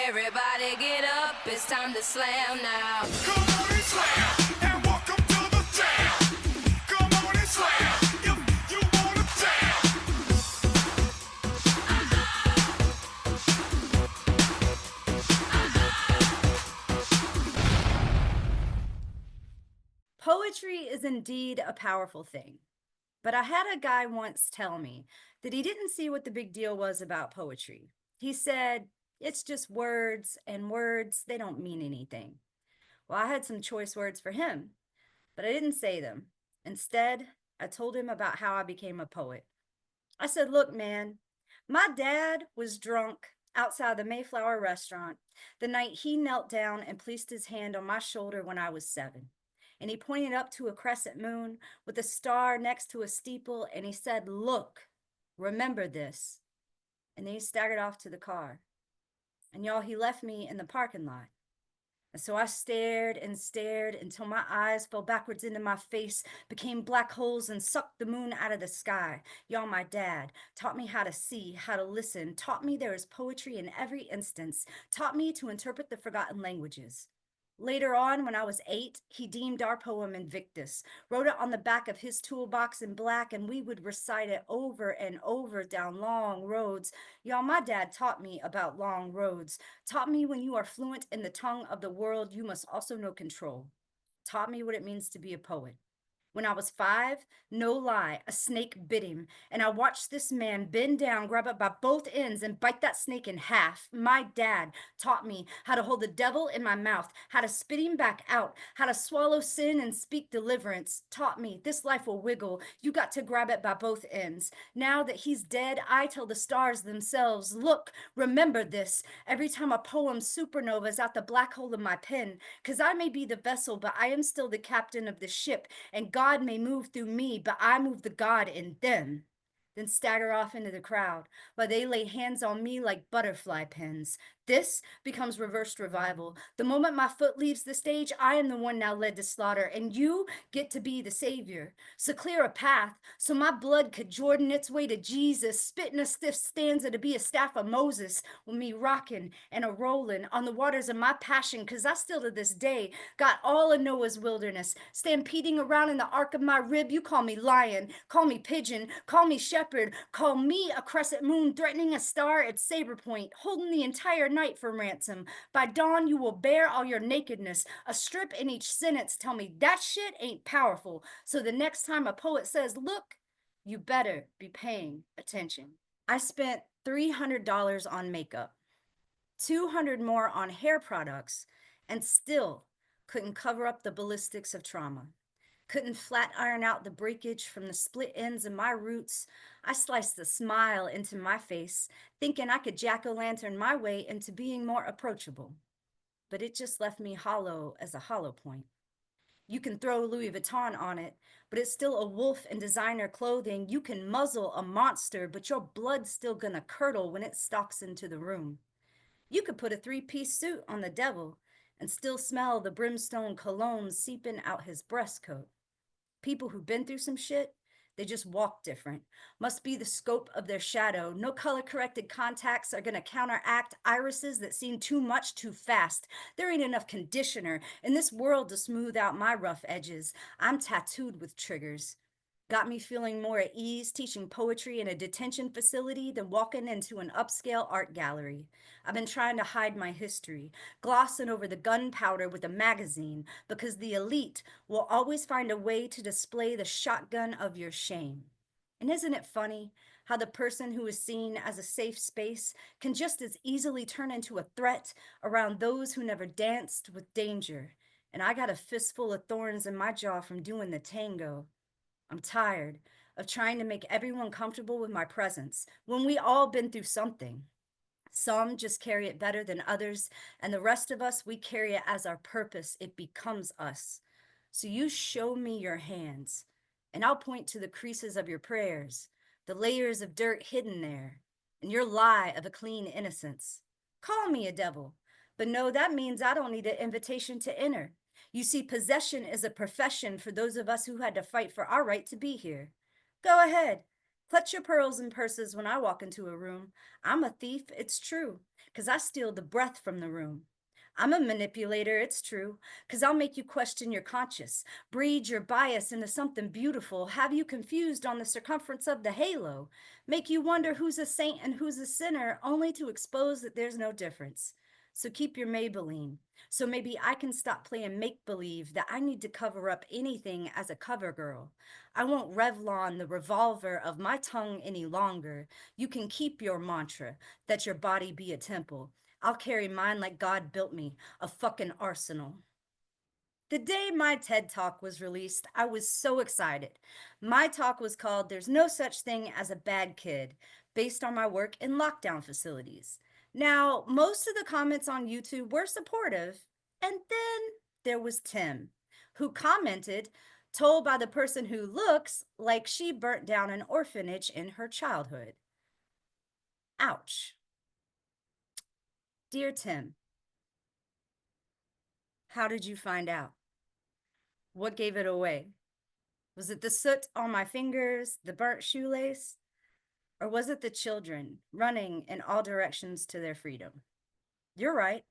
Everybody get up, it's time to slam now. Come on and slam, and welcome to the jam. Come on and slam, if you wanna jam. Poetry is indeed a powerful thing, but I had a guy once tell me that he didn't see what the big deal was about poetry. He said, it's just words, and words, they don't mean anything. Well, I had some choice words for him, but I didn't say them. Instead, I told him about how I became a poet. I said, look, man, my dad was drunk outside the Mayflower restaurant the night he knelt down and placed his hand on my shoulder when I was 7. And he pointed up to a crescent moon with a star next to a steeple, and he said, look, remember this. And then he staggered off to the car. And y'all, he left me in the parking lot. And so I stared and stared until my eyes fell backwards into my face, became black holes, and sucked the moon out of the sky. Y'all, my dad taught me how to see, how to listen, taught me there is poetry in every instance, taught me to interpret the forgotten languages. Later on, when I was 8, he deemed our poem Invictus, wrote it on the back of his toolbox in black, and we would recite it over and over down long roads. Y'all, my dad taught me about long roads, taught me when you are fluent in the tongue of the world, you must also know control, taught me what it means to be a poet. When I was 5, no lie, a snake bit him, and I watched this man bend down, grab it by both ends, and bite that snake in half. My dad taught me how to hold the devil in my mouth, how to spit him back out, how to swallow sin and speak deliverance. Taught me this life will wiggle. You got to grab it by both ends. Now that he's dead, I tell the stars themselves, look, remember this. Every time a poem supernovas out the black hole of my pen, because I may be the vessel, but I am still the captain of the ship, and God may move through me, but I move the God in them. Then stagger off into the crowd while they lay hands on me like butterfly pins. This becomes reversed revival. The moment my foot leaves the stage, I am the one now led to slaughter, and you get to be the savior. So clear a path so my blood could Jordan its way to Jesus, spit in a stiff stanza to be a staff of Moses, with me rocking and a rolling on the waters of my passion, because I still to this day got all of Noah's wilderness, stampeding around in the ark of my rib. You call me lion, call me pigeon, call me shepherd, call me a crescent moon threatening a star at saber point, holding the entire night for ransom. By dawn, you will bear all your nakedness, a strip in each sentence. Tell me that shit ain't powerful. So the next time a poet says, look, you better be paying attention. I spent $300 on makeup, $200 more on hair products, and still couldn't cover up the ballistics of trauma. Couldn't flat iron out the breakage from the split ends of my roots. I sliced a smile into my face, thinking I could jack-o'-lantern my way into being more approachable. But it just left me hollow as a hollow point. You can throw Louis Vuitton on it, but it's still a wolf in designer clothing. You can muzzle a monster, but your blood's still gonna curdle when it stalks into the room. You could put a 3-piece suit on the devil and still smell the brimstone cologne seeping out his breast coat. People who've been through some shit, they just walk different. Must be the scope of their shadow. No color-corrected contacts are gonna counteract irises that seem too much too fast. There ain't enough conditioner in this world to smooth out my rough edges. I'm tattooed with triggers. Got me feeling more at ease teaching poetry in a detention facility than walking into an upscale art gallery. I've been trying to hide my history, glossing over the gunpowder with a magazine, because the elite will always find a way to display the shotgun of your shame. And isn't it funny how the person who is seen as a safe space can just as easily turn into a threat around those who never danced with danger? And I got a fistful of thorns in my jaw from doing the tango. I'm tired of trying to make everyone comfortable with my presence when we all been through something. Some just carry it better than others, and the rest of us, we carry it as our purpose. It becomes us. So you show me your hands, and I'll point to the creases of your prayers, the layers of dirt hidden there, and your lie of a clean innocence. Call me a devil, but no, that means I don't need an invitation to enter. You see, possession is a profession for those of us who had to fight for our right to be here. Go ahead, Clutch your pearls and purses when I walk into a room. I'm a thief, it's true, 'cause I steal the breath from the room. I'm a manipulator, it's true, 'cause I'll make you question your conscience, breed your bias into something beautiful, have you confused on the circumference of the halo, make you wonder who's a saint and who's a sinner, only to expose that there's no difference. So keep your Maybelline. So maybe I can stop playing make-believe that I need to cover up anything as a cover girl. I won't Revlon the revolver of my tongue any longer. You can keep your mantra that your body be a temple. I'll carry mine like God built me, a fucking arsenal. The day my TED Talk was released, I was so excited. My talk was called There's No Such Thing as a Bad Kid, based on my work in lockdown facilities. Now, most of the comments on YouTube were supportive, and then there was Tim, who commented, told by the person who looks like she burnt down an orphanage in her childhood. Ouch. Dear Tim, how did you find out? What gave it away? Was it the soot on my fingers, the burnt shoelace? Or was it the children running in all directions to their freedom? You're right.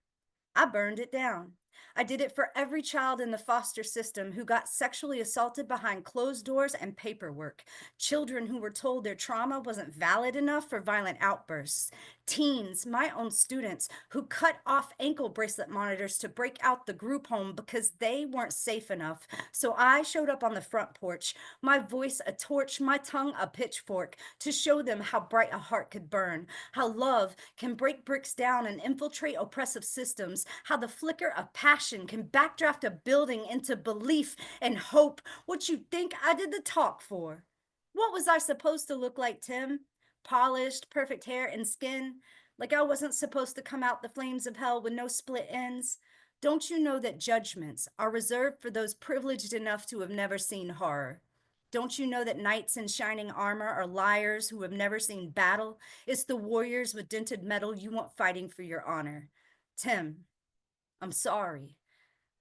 I burned it down. I did it for every child in the foster system who got sexually assaulted behind closed doors and paperwork, children who were told their trauma wasn't valid enough for violent outbursts, teens, my own students, who cut off ankle bracelet monitors to break out the group home because they weren't safe enough. So I showed up on the front porch, my voice a torch, my tongue a pitchfork, to show them how bright a heart could burn, how love can break bricks down and infiltrate oppressive systems, how the flicker of passion can backdraft a building into belief and hope. What you think I did the talk for? What was I supposed to look like, Tim? Polished, perfect hair and skin? Like I wasn't supposed to come out the flames of hell with no split ends? Don't you know that judgments are reserved for those privileged enough to have never seen horror? Don't you know that knights in shining armor are liars who have never seen battle? It's the warriors with dented metal you want fighting for your honor. Tim, I'm sorry.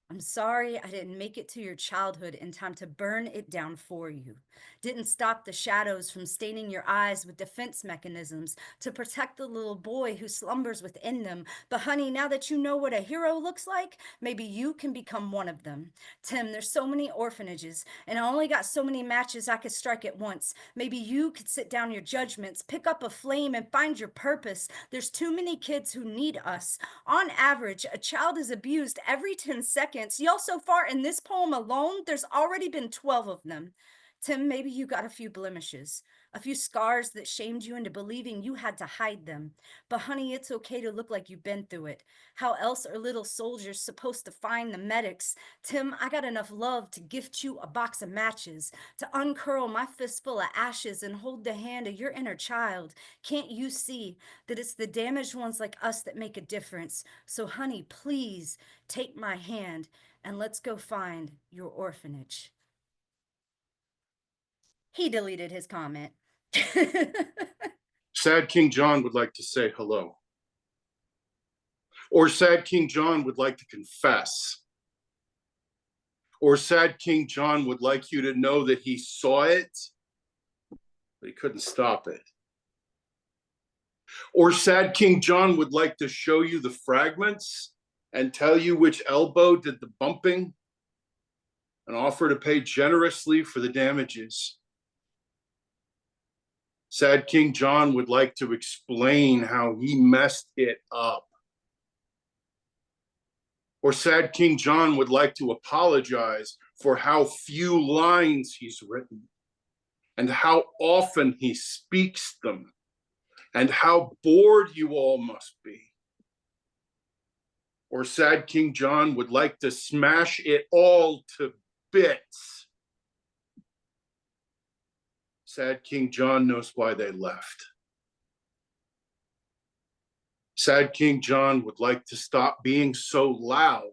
I'm sorry I didn't make it to your childhood in time to burn it down for you. Didn't stop the shadows from staining your eyes with defense mechanisms to protect the little boy who slumbers within them. But honey, now that you know what a hero looks like, maybe you can become one of them. Tim, there's so many orphanages, and I only got so many matches I could strike at once. Maybe you could sit down your judgments, pick up a flame, and find your purpose. There's too many kids who need us. On average, a child is abused every 10 seconds. Y'all, so far in this poem alone, there's already been 12 of them. Tim, maybe you got a few blemishes, a few scars that shamed you into believing you had to hide them. But honey, it's okay to look like you've been through it. How else are little soldiers supposed to find the medics? Tim, I got enough love to gift you a box of matches, to uncurl my fistful of ashes and hold the hand of your inner child. Can't you see that it's the damaged ones like us that make a difference? So honey, please take my hand and let's go find your orphanage. He deleted his comment. Sad King John would like to say hello. Or Sad King John would like to confess. Or Sad King John would like you to know that he saw it, but he couldn't stop it. Or Sad King John would like to show you the fragments and tell you which elbow did the bumping and offer to pay generously for the damages. Sad King John would like to explain how he messed it up. Or Sad King John would like to apologize for how few lines he's written and how often he speaks them and how bored you all must be. Or Sad King John would like to smash it all to bits. Sad King John knows why they left. Sad King John would like to stop being so loud.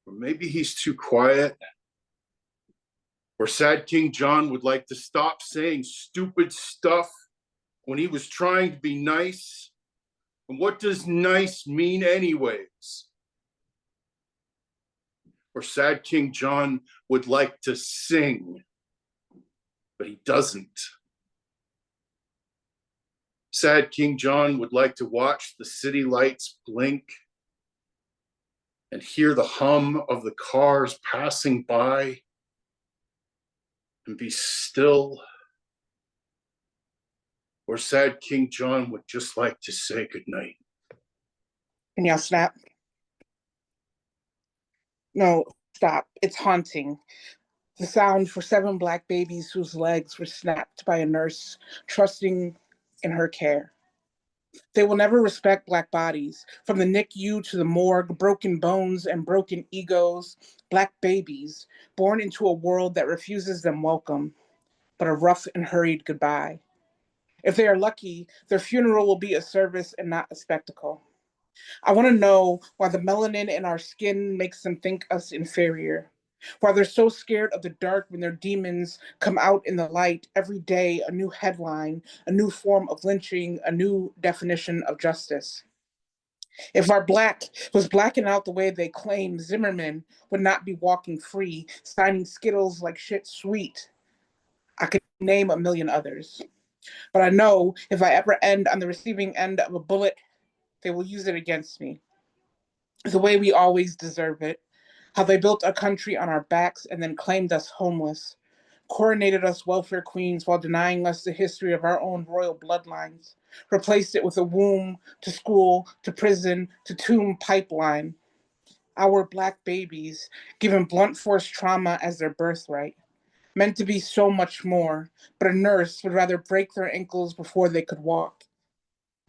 Or maybe he's too quiet. Or Sad King John would like to stop saying stupid stuff when he was trying to be nice. And what does nice mean anyways? Or Sad King John would like to sing, but he doesn't. Sad King John would like to watch the city lights blink and hear the hum of the cars passing by and be still. Or Sad King John would just like to say goodnight. And y'all snap? No, stop. It's haunting. The sound for 7 Black babies whose legs were snapped by a nurse trusting in her care. They will never respect Black bodies. From the NICU to the morgue, broken bones and broken egos, Black babies born into a world that refuses them welcome, but a rough and hurried goodbye. If they are lucky, their funeral will be a service and not a spectacle. I want to know why the melanin in our skin makes them think us inferior. Why they're so scared of the dark when their demons come out in the light every day, a new headline, a new form of lynching, a new definition of justice. If our Black was blacking out the way they claim, Zimmerman would not be walking free, signing Skittles like shit sweet. I could name a million others. But I know if I ever end on the receiving end of a bullet, they will use it against me. The way we always deserve it. How they built a country on our backs and then claimed us homeless. Coronated us welfare queens while denying us the history of our own royal bloodlines. Replaced it with a womb, to school, to prison, to tomb pipeline. Our Black babies, given blunt force trauma as their birthright. Meant to be so much more, but a nurse would rather break their ankles before they could walk.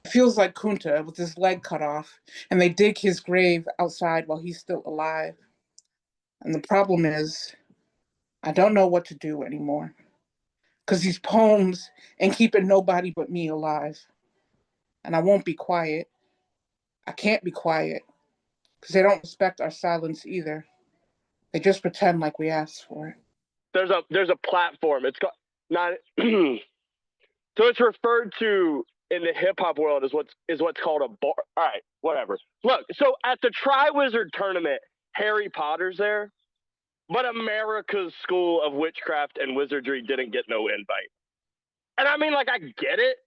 It feels like Kunta with his leg cut off, and they dig his grave outside while he's still alive. And the problem is, I don't know what to do anymore. Because these poems ain't keeping nobody but me alive. And I won't be quiet. I can't be quiet. Because they don't respect our silence either. They just pretend like we asked for it. There's a platform. It's got not so it's referred to in the hip hop world as what's called a bar. All right, whatever. Look, so at the Triwizard tournament, Harry Potter's there, but America's School of Witchcraft and Wizardry didn't get no invite. And I mean, like, I get it,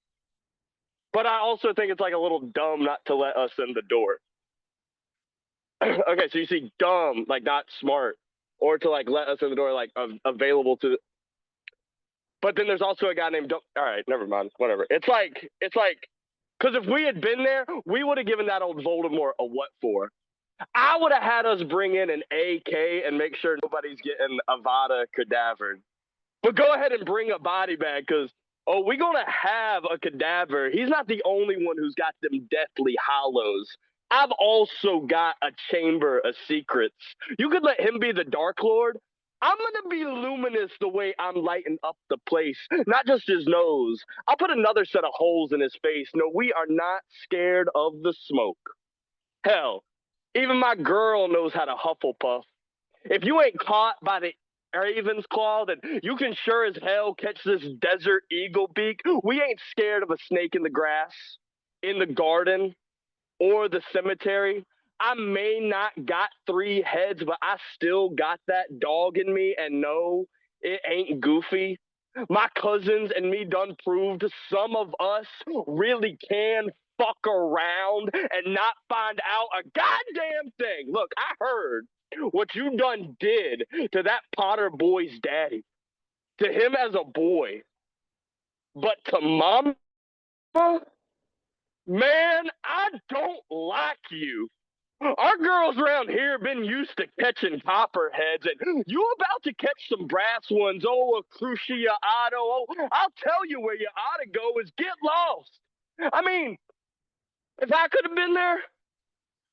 but I also think it's like a little dumb not to let us in the door. Okay, so you see dumb, like not smart, or to like let us in the door, like available to. But then there's also a guy named. All right, never mind. Whatever. It's like, because if we had been there, we would have given that old Voldemort a what for. I would have had us bring in an AK and make sure nobody's getting Avada cadavered. But go ahead and bring a body bag because, we're going to have a cadaver. He's not the only one who's got them deathly hollows. I've also got a chamber of secrets. You could let him be the Dark Lord. I'm going to be luminous the way I'm lighting up the place, not just his nose. I'll put another set of holes in his face. No, we are not scared of the smoke. Hell, even my girl knows how to Hufflepuff. If you ain't caught by the Raven's Claw, then you can sure as hell catch this desert eagle beak. We ain't scared of a snake in the grass, in the garden, or the cemetery. I may not got 3 heads, but I still got that dog in me, and no, it ain't goofy. My cousins and me done proved some of us really can fuck around and not find out a goddamn thing. Look, I heard what you done did to that Potter boy's daddy, to him as a boy, but to mama, man, I don't like you. Our girls around here been used to catching copperheads, and you about to catch some brass ones. Oh, a cruciato. Oh, I'll tell you where you ought to go is get lost. I mean, if I could have been there,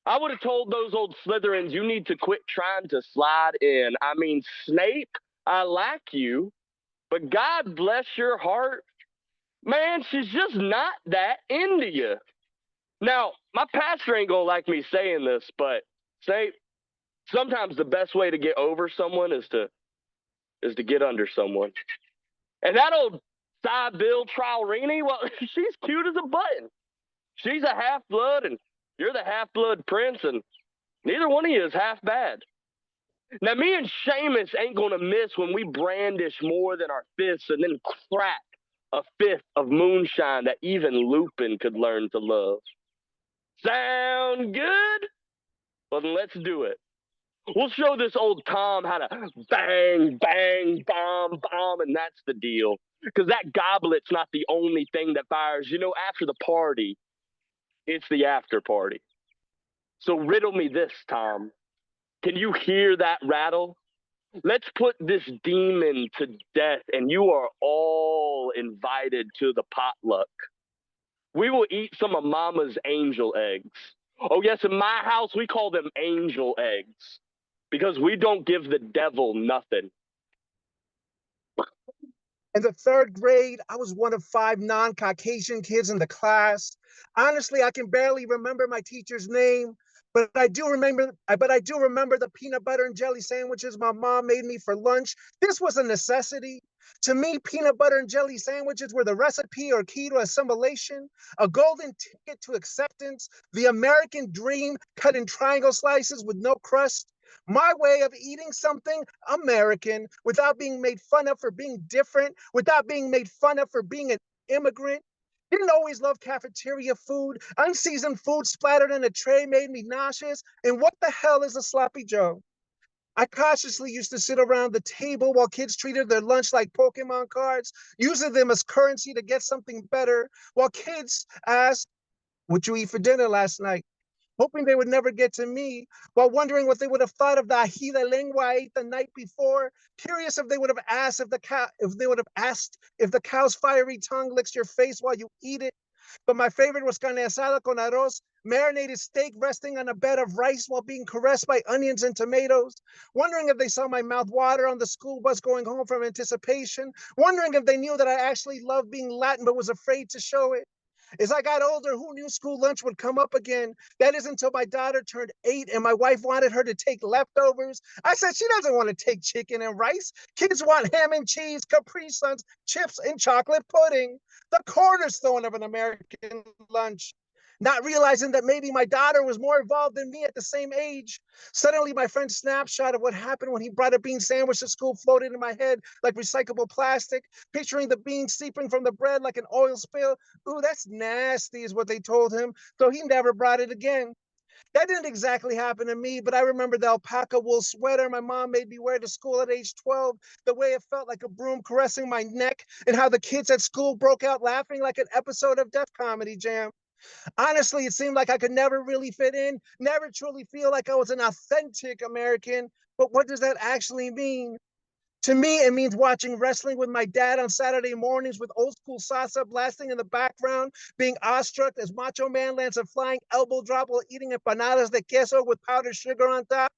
I would have told those old Slytherins, you need to quit trying to slide in. I mean, Snape, I like you, but God bless your heart. Man, she's just not that into you. Now, my pastor ain't gonna like me saying this, but Snape, sometimes the best way to get over someone is to get under someone. And that old Bill Trowrini, well, she's cute as a button. She's a half-blood, and you're the half-blood prince, and neither one of you is half bad. Now, me and Seamus ain't gonna miss when we brandish more than our fists and then crack a fifth of moonshine that even Lupin could learn to love. Sound good? Well, then let's do it. We'll show this old Tom how to bang, bang, bomb, bomb, and that's the deal. Because that goblet's not the only thing that fires. You know, after the party, it's the after party. So riddle me this, Tom. Can you hear that rattle? Let's put this demon to death, and you are all invited to the potluck. We will eat some of Mama's angel eggs. Oh, yes, in my house, we call them angel eggs because we don't give the devil nothing. In the third grade, I was one of 5 non-Caucasian kids in the class. Honestly, I can barely remember my teacher's name, but I do remember the peanut butter and jelly sandwiches my mom made me for lunch. This was a necessity. To me, peanut butter and jelly sandwiches were the recipe or key to assimilation, a golden ticket to acceptance, the American dream cut in triangle slices with no crust. My way of eating something American without being made fun of for being different, without being made fun of for being an immigrant. Didn't always love cafeteria food. Unseasoned food splattered in a tray made me nauseous. And what the hell is a sloppy Joe? I cautiously used to sit around the table while kids treated their lunch like Pokemon cards, using them as currency to get something better, while kids asked, "What'd you eat for dinner last night?" Hoping they would never get to me, while wondering what they would have thought of the ají de lengua I ate the night before, curious if they would have asked if the cow's fiery tongue licks your face while you eat it. But my favorite was carne asada con arroz, marinated steak resting on a bed of rice while being caressed by onions and tomatoes, wondering if they saw my mouth water on the school bus going home from anticipation, wondering if they knew that I actually loved being Latin but was afraid to show it. As I got older, who knew school lunch would come up again? That is until my daughter turned 8 and my wife wanted her to take leftovers. I said she doesn't want to take chicken and rice. Kids want ham and cheese, Capri Suns, chips, and chocolate pudding. The cornerstone of an American lunch. Not realizing that maybe my daughter was more involved than me at the same age. Suddenly, my friend's snapshot of what happened when he brought a bean sandwich to school floated in my head like recyclable plastic, picturing the beans seeping from the bread like an oil spill. Ooh, that's nasty, is what they told him, so he never brought it again. That didn't exactly happen to me, but I remember the alpaca wool sweater my mom made me wear to school at age 12, the way it felt like a broom caressing my neck, and how the kids at school broke out laughing like an episode of Def Comedy Jam. Honestly, it seemed like I could never really fit in, never truly feel like I was an authentic American. But what does that actually mean? To me, it means watching wrestling with my dad on Saturday mornings with old school salsa blasting in the background, being awestruck as Macho Man lands a flying elbow drop while eating empanadas de queso with powdered sugar on top.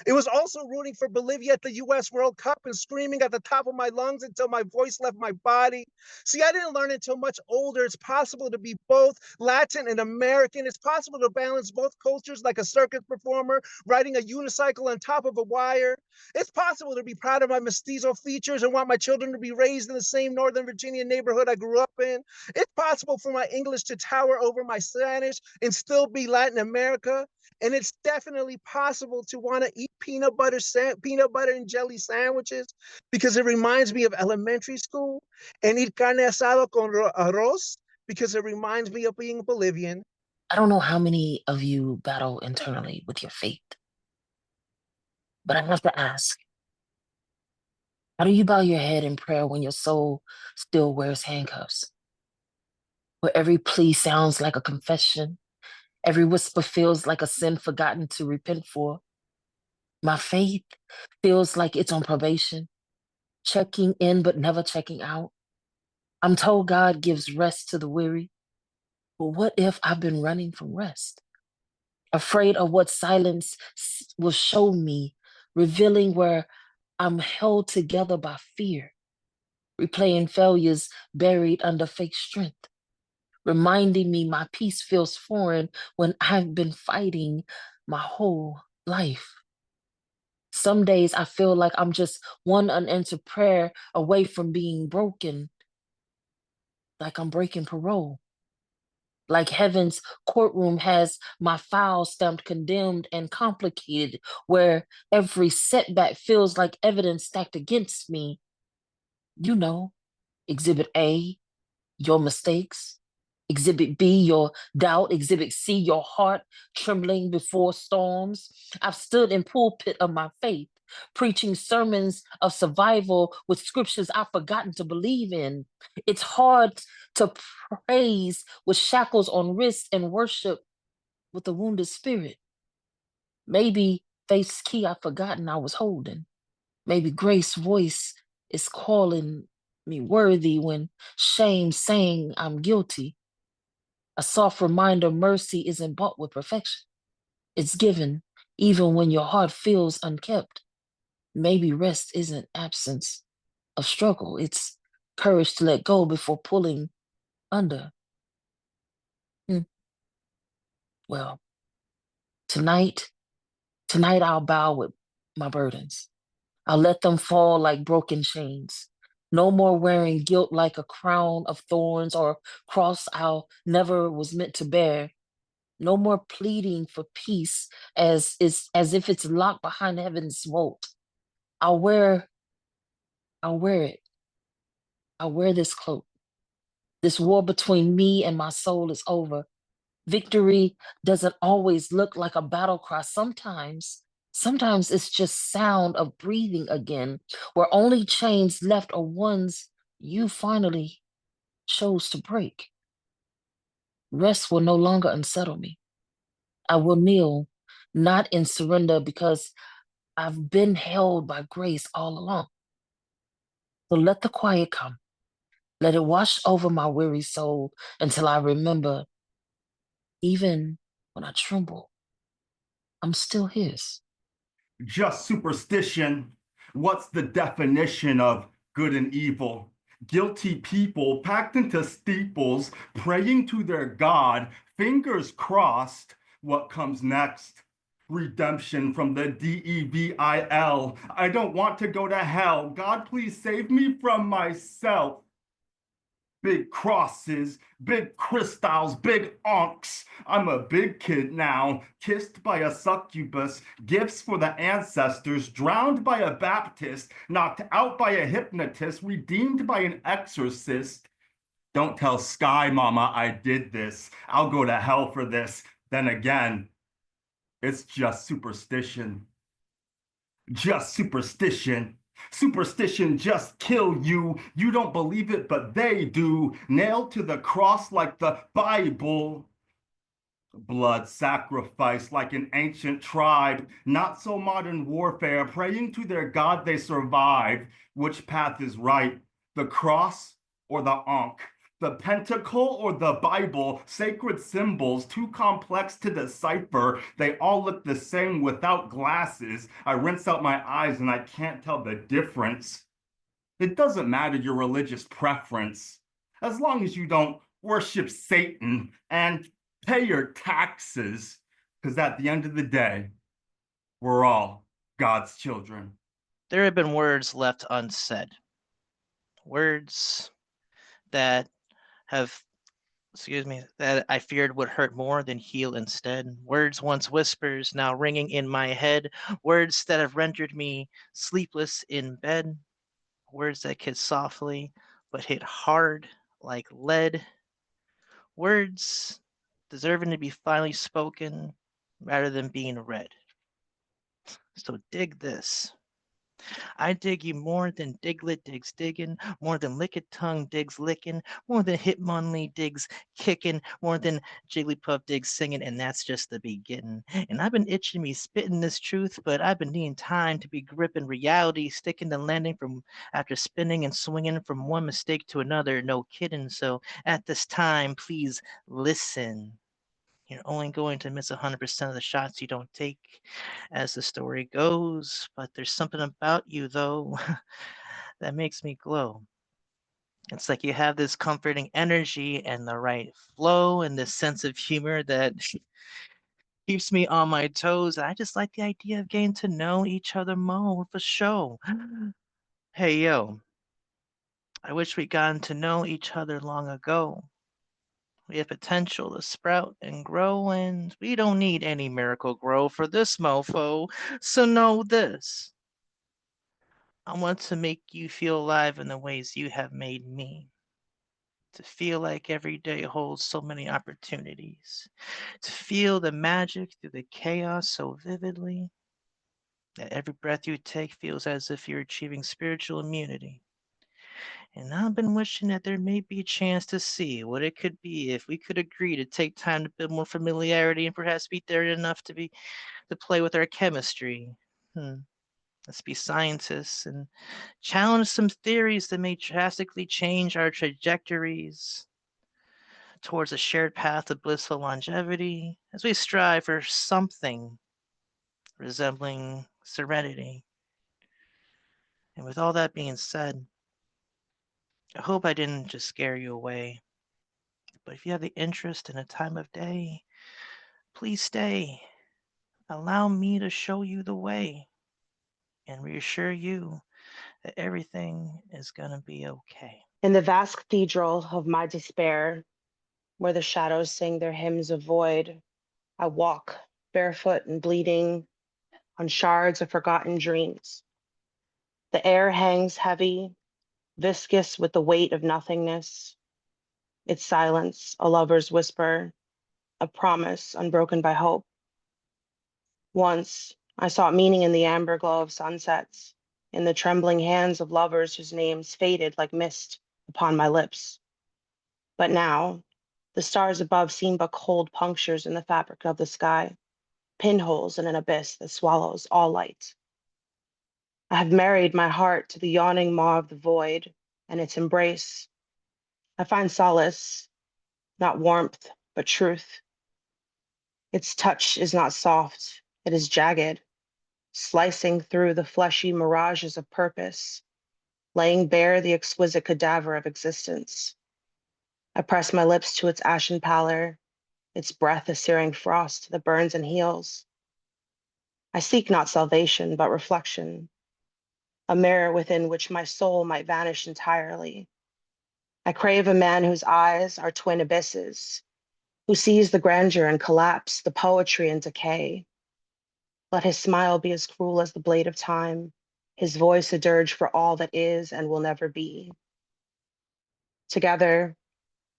It was also rooting for Bolivia at the US World Cup and screaming at the top of my lungs until my voice left my body. See, I didn't learn until much older. It's possible to be both Latin and American. It's possible to balance both cultures like a circus performer riding a unicycle on top of a wire. It's possible to be proud of my mestizo features and want my children to be raised in the same Northern Virginia neighborhood I grew up in. It's possible for my English to tower over my Spanish and still be Latin America. And it's definitely possible to want to eat peanut butter and jelly sandwiches because it reminds me of elementary school, and eat carne asada con arroz because it reminds me of being Bolivian. I don't know how many of you battle internally with your faith, but I have to ask, how do you bow your head in prayer when your soul still wears handcuffs? Where every plea sounds like a confession, every whisper feels like a sin forgotten to repent for. My faith feels like it's on probation, checking in but never checking out. I'm told God gives rest to the weary, but what if I've been running from rest? Afraid of what silence will show me, revealing where I'm held together by fear, replaying failures buried under fake strength, reminding me my peace feels foreign when I've been fighting my whole life. Some days I feel like I'm just one unanswered prayer away from being broken, like I'm breaking parole. Like heaven's courtroom has my file stamped condemned and complicated, where every setback feels like evidence stacked against me. You know, Exhibit A, your mistakes. Exhibit B, your doubt. Exhibit C, your heart trembling before storms. I've stood in pulpit of my faith, preaching sermons of survival with scriptures I've forgotten to believe in. It's hard to praise with shackles on wrists and worship with a wounded spirit. Maybe faith's key I've forgotten I was holding. Maybe grace's voice is calling me worthy when shame saying I'm guilty. A soft reminder mercy isn't bought with perfection. It's given even when your heart feels unkept. Maybe rest isn't absence of struggle. It's courage to let go before pulling under. Well, tonight I'll bow with my burdens. I'll let them fall like broken chains. No more wearing guilt like a crown of thorns or cross I'll never was meant to bear. No more pleading for peace as if it's locked behind heaven's vault. I'll wear it. I'll wear this cloak. This war between me and my soul is over. Victory doesn't always look like a battle cry. Sometimes it's just sound of breathing again, where only chains left are ones you finally chose to break. Rest will no longer unsettle me. I will kneel, not in surrender, because I've been held by grace all along. So let the quiet come. Let it wash over my weary soul until I remember, even when I tremble, I'm still his. Just superstition. What's the definition of good and evil? Guilty people packed into steeples, praying to their God, fingers crossed. What comes next? Redemption from the DEVIL. I don't want to go to hell. God, please save me from myself. Big crosses, big crystals, big onks. I'm a big kid now, kissed by a succubus, gifts for the ancestors, drowned by a Baptist, knocked out by a hypnotist, redeemed by an exorcist. Don't tell Sky Mama I did this. I'll go to hell for this. Then again, it's just superstition. Just superstition. Superstition just kill you. You don't believe it, but they do. Nailed to the cross like the Bible. Blood sacrifice like an ancient tribe. Not so modern warfare. Praying to their God they survive. Which path is right? The cross or the Ankh? The pentacle or the Bible? Sacred symbols, too complex to decipher. They all look the same without glasses. I rinse out my eyes and I can't tell the difference. It doesn't matter your religious preference, as long as you don't worship Satan and pay your taxes, because at the end of the day, we're all God's children. There have been words left unsaid. Words that that I feared would hurt more than heal instead. Words once whispers, now ringing in my head. Words that have rendered me sleepless in bed. Words that kiss softly, but hit hard like lead. Words deserving to be finally spoken rather than being read. So dig this. I dig you more than Diglett digs diggin', more than Lickett tongue digs lickin', more than Hitmonlee digs kickin', more than Jigglypuff digs singin', and that's just the beginning. And I've been itching me spitting this truth, but I've been needing time to be gripping reality, sticking and landing from after spinning and swinging from one mistake to another, no kidding. So at this time, please listen. You're only going to miss 100% of the shots you don't take as the story goes, but there's something about you, though, that makes me glow. It's like you have this comforting energy and the right flow and this sense of humor that keeps me on my toes. I just like the idea of getting to know each other more for show. Hey, yo, I wish we'd gotten to know each other long ago. We have potential to sprout and grow, and we don't need any miracle grow for this mofo. So know this. I want to make you feel alive in the ways you have made me. to feel like every day holds so many opportunities, to feel the magic through the chaos so vividly that every breath you take feels as if you're achieving spiritual immunity. And I've been wishing that there may be a chance to see what it could be if we could agree to take time to build more familiarity and perhaps be there enough to play with our chemistry. Let's be scientists and challenge some theories that may drastically change our trajectories towards a shared path of blissful longevity as we strive for something resembling serenity. And with all that being said, I hope I didn't just scare you away. But if you have the interest in a time of day, please stay. Allow me to show you the way and reassure you that everything is going to be okay. In the vast cathedral of my despair, where the shadows sing their hymns of void, I walk, barefoot and bleeding, on shards of forgotten dreams. The air hangs heavy, viscous with the weight of nothingness. Its silence, a lover's whisper, a promise unbroken by hope. Once, I sought meaning in the amber glow of sunsets, in the trembling hands of lovers whose names faded like mist upon my lips. But now, the stars above seem but cold punctures in the fabric of the sky, pinholes in an abyss that swallows all light. I have married my heart to the yawning maw of the void and its embrace. I find solace, not warmth, but truth. Its touch is not soft, it is jagged, slicing through the fleshy mirages of purpose, laying bare the exquisite cadaver of existence. I press my lips to its ashen pallor, its breath a searing frost that burns and heals. I seek not salvation, but reflection, a mirror within which my soul might vanish entirely. I crave a man whose eyes are twin abysses, who sees the grandeur and collapse, the poetry and decay. Let his smile be as cruel as the blade of time, his voice a dirge for all that is and will never be. Together,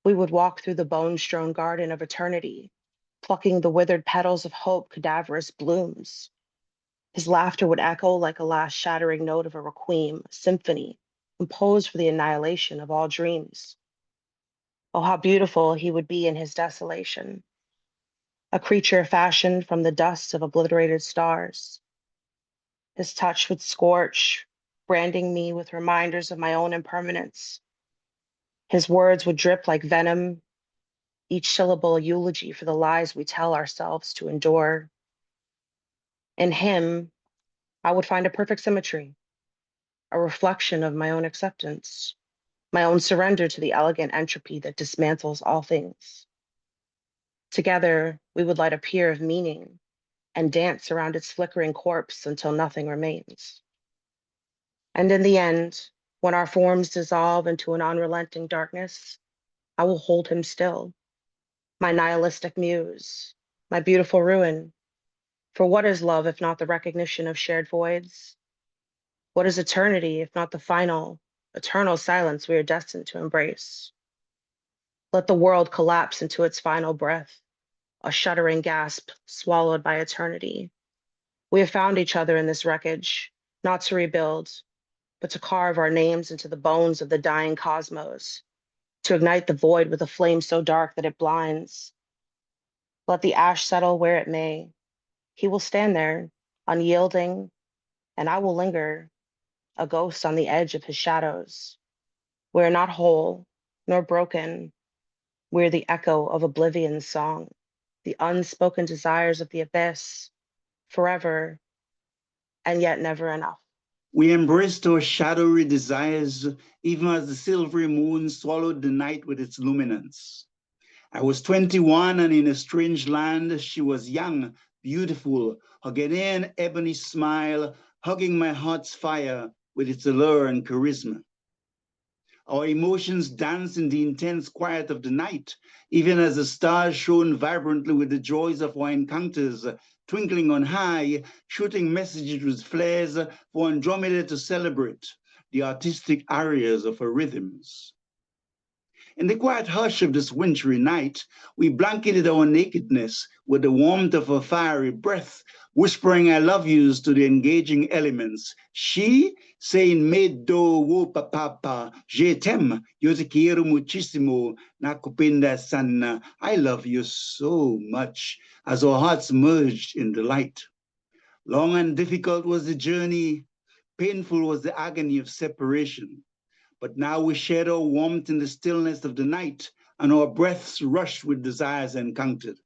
we would walk through the bone-strewn garden of eternity, plucking the withered petals of hope, cadaverous blooms. His laughter would echo like a last shattering note of a requiem, a symphony, composed for the annihilation of all dreams. Oh, how beautiful he would be in his desolation, a creature fashioned from the dust of obliterated stars. His touch would scorch, branding me with reminders of my own impermanence. His words would drip like venom, each syllable a eulogy for the lies we tell ourselves to endure. In him, I would find a perfect symmetry, a reflection of my own acceptance, my own surrender to the elegant entropy that dismantles all things. Together, we would light a pier of meaning and dance around its flickering corpse until nothing remains. And in the end, when our forms dissolve into an unrelenting darkness, I will hold him still, my nihilistic muse, my beautiful ruin. For what is love if not the recognition of shared voids? What is eternity if not the final, eternal silence we are destined to embrace? Let the world collapse into its final breath, a shuddering gasp swallowed by eternity. We have found each other in this wreckage, not to rebuild, but to carve our names into the bones of the dying cosmos, to ignite the void with a flame so dark that it blinds. Let the ash settle where it may. He will stand there, unyielding, and I will linger, a ghost on the edge of his shadows. We are not whole, nor broken. We're the echo of oblivion's song, the unspoken desires of the abyss, forever, and yet never enough. We embraced our shadowy desires, even as the silvery moon swallowed the night with its luminance. I was 21, and in a strange land, she was young, beautiful, her Ghanaian ebony smile, hugging my heart's fire with its allure and charisma. Our emotions danced in the intense quiet of the night, even as the stars shone vibrantly with the joys of our encounters, twinkling on high, shooting messages with flares for Andromeda to celebrate the artistic arias of her rhythms. In the quiet hush of this wintry night, we blanketed our nakedness with the warmth of a fiery breath, whispering I love yous to the engaging elements. She saying me do wo papa, je t'aime, yo te quiero muchísimo, nakupenda sana. I love you so much, as our hearts merged in delight. Long and difficult was the journey, painful was the agony of separation. But now we shared our warmth in the stillness of the night, and our breaths rushed with desires encountered.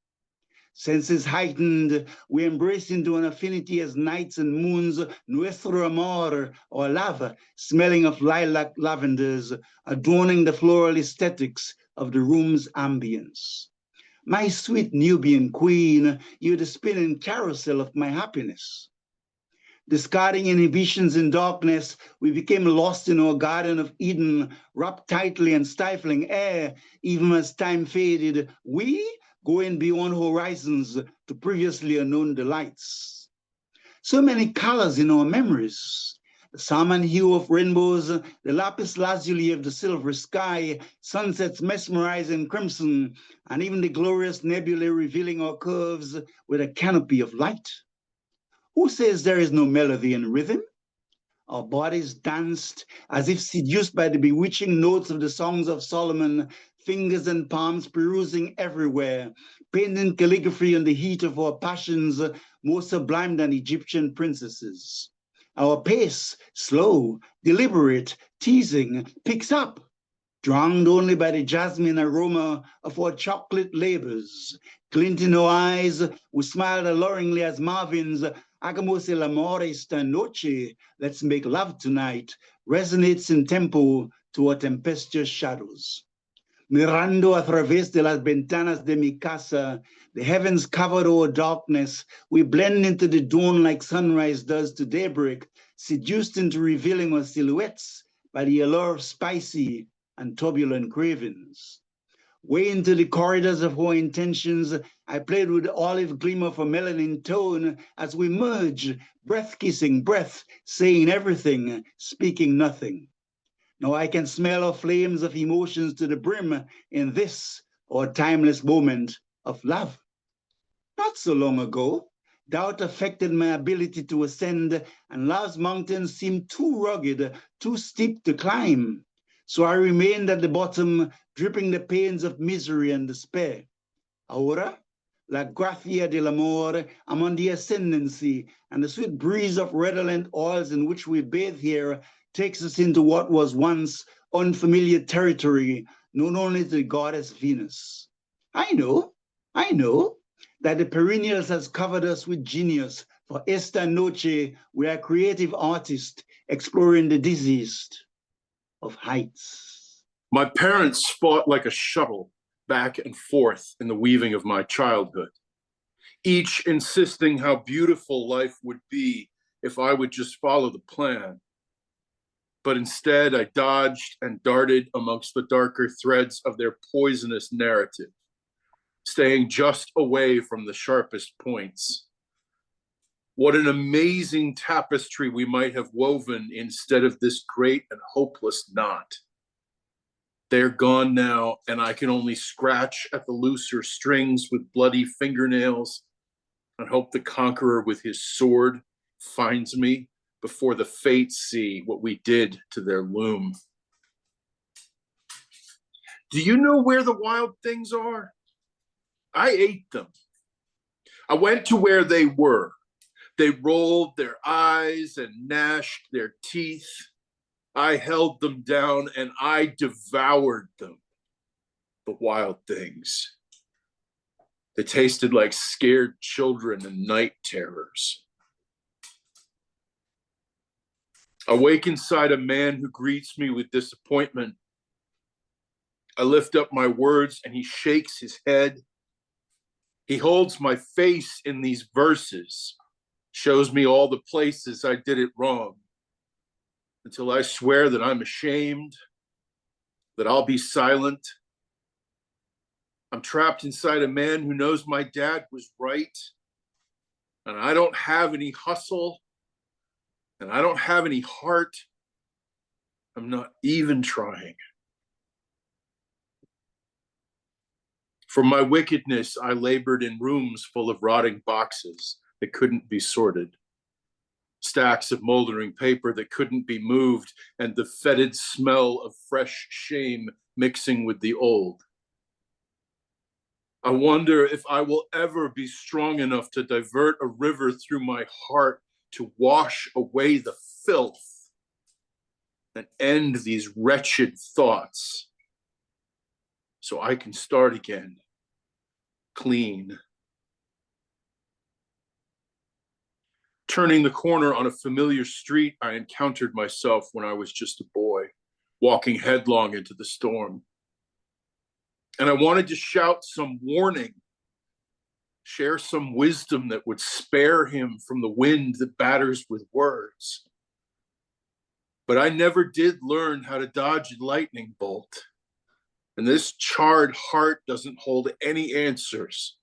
Senses heightened, we embraced into an affinity as nights and moons, nuestro amor, or love, smelling of lilac lavenders, adorning the floral aesthetics of the room's ambience. My sweet Nubian queen, you're the spinning carousel of my happiness. Discarding inhibitions in darkness, we became lost in our Garden of Eden, wrapped tightly in stifling air. Even as time faded, we going beyond horizons to previously unknown delights. So many colors in our memories. The salmon hue of rainbows, the lapis lazuli of the silver sky, sunsets mesmerizing crimson, and even the glorious nebulae revealing our curves with a canopy of light. Who says there is no melody and rhythm? Our bodies danced as if seduced by the bewitching notes of the songs of Solomon, fingers and palms perusing everywhere, painting calligraphy on the heat of our passions, more sublime than Egyptian princesses. Our pace, slow, deliberate, teasing, picks up, drowned only by the jasmine aroma of our chocolate labors. Glint in our eyes, we smiled alluringly as Marvin's Hagamos el amor esta noche, let's make love tonight, resonates in tempo to our tempestuous shadows. Mirando a través de las ventanas de mi casa, the heavens covered our darkness, we blend into the dawn like sunrise does to daybreak, seduced into revealing our silhouettes by the allure of spicy and turbulent cravings. Way into the corridors of our intentions, I played with the olive gleam of a melanin tone as we merge, breath kissing breath, saying everything, speaking nothing. Now I can smell our flames of emotions to the brim in this, our timeless moment of love. Not so long ago, doubt affected my ability to ascend, and love's mountains seemed too rugged, too steep to climb. So I remained at the bottom, dripping the pains of misery and despair. Ahora, la gracia del amor, I'm on the ascendancy, and the sweet breeze of redolent oils in which we bathe here takes us into what was once unfamiliar territory, known only to the goddess Venus. I know that the perennials has covered us with genius. For esta noche, we are creative artists exploring the dizziest of heights. My parents fought like a shuttle back and forth in the weaving of my childhood, each insisting how beautiful life would be if I would just follow the plan. But instead, I dodged and darted amongst the darker threads of their poisonous narrative, staying just away from the sharpest points. What an amazing tapestry we might have woven instead of this great and hopeless knot. They're gone now, and I can only scratch at the looser strings with bloody fingernails and hope the conqueror with his sword finds me before the fates see what we did to their loom. Do you know where the wild things are? I ate them. I went to where they were. They rolled their eyes and gnashed their teeth. I held them down and I devoured them. The wild things. They tasted like scared children and night terrors. I wake inside a man who greets me with disappointment. I lift up my words and he shakes his head. He holds my face in these verses, shows me all the places I did it wrong, until I swear that I'm ashamed, that I'll be silent. I'm trapped inside a man who knows my dad was right, and I don't have any hustle, and I don't have any heart. I'm not even trying. For my wickedness, I labored in rooms full of rotting boxes that couldn't be sorted, stacks of moldering paper that couldn't be moved, and the fetid smell of fresh shame mixing with the old. I wonder if I will ever be strong enough to divert a river through my heart to wash away the filth and end these wretched thoughts so I can start again, clean. Turning the corner on a familiar street, I encountered myself when I was just a boy, walking headlong into the storm. And I wanted to shout some warning, share some wisdom that would spare him from the wind that batters with words. But I never did learn how to dodge a lightning bolt. And this charred heart doesn't hold any answers.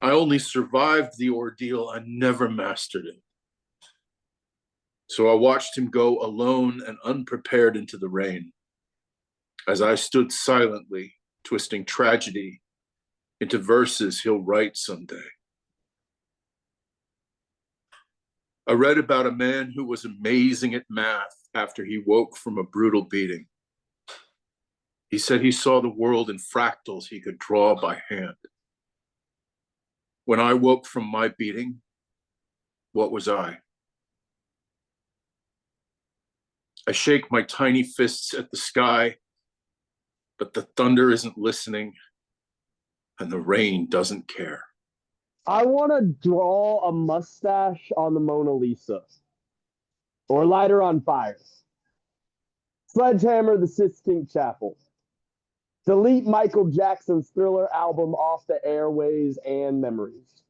I only survived the ordeal, I never mastered it. So I watched him go alone and unprepared into the rain, as I stood silently, twisting tragedy into verses he'll write someday. I read about a man who was amazing at math after he woke from a brutal beating. He said he saw the world in fractals he could draw by hand. When I woke from my beating, what was I? I shake my tiny fists at the sky, but the thunder isn't listening, and the rain doesn't care. I want to draw a mustache on the Mona Lisa, or light her on fire. Sledgehammer the Sistine Chapel. Delete Michael Jackson's Thriller album off the airways and memories.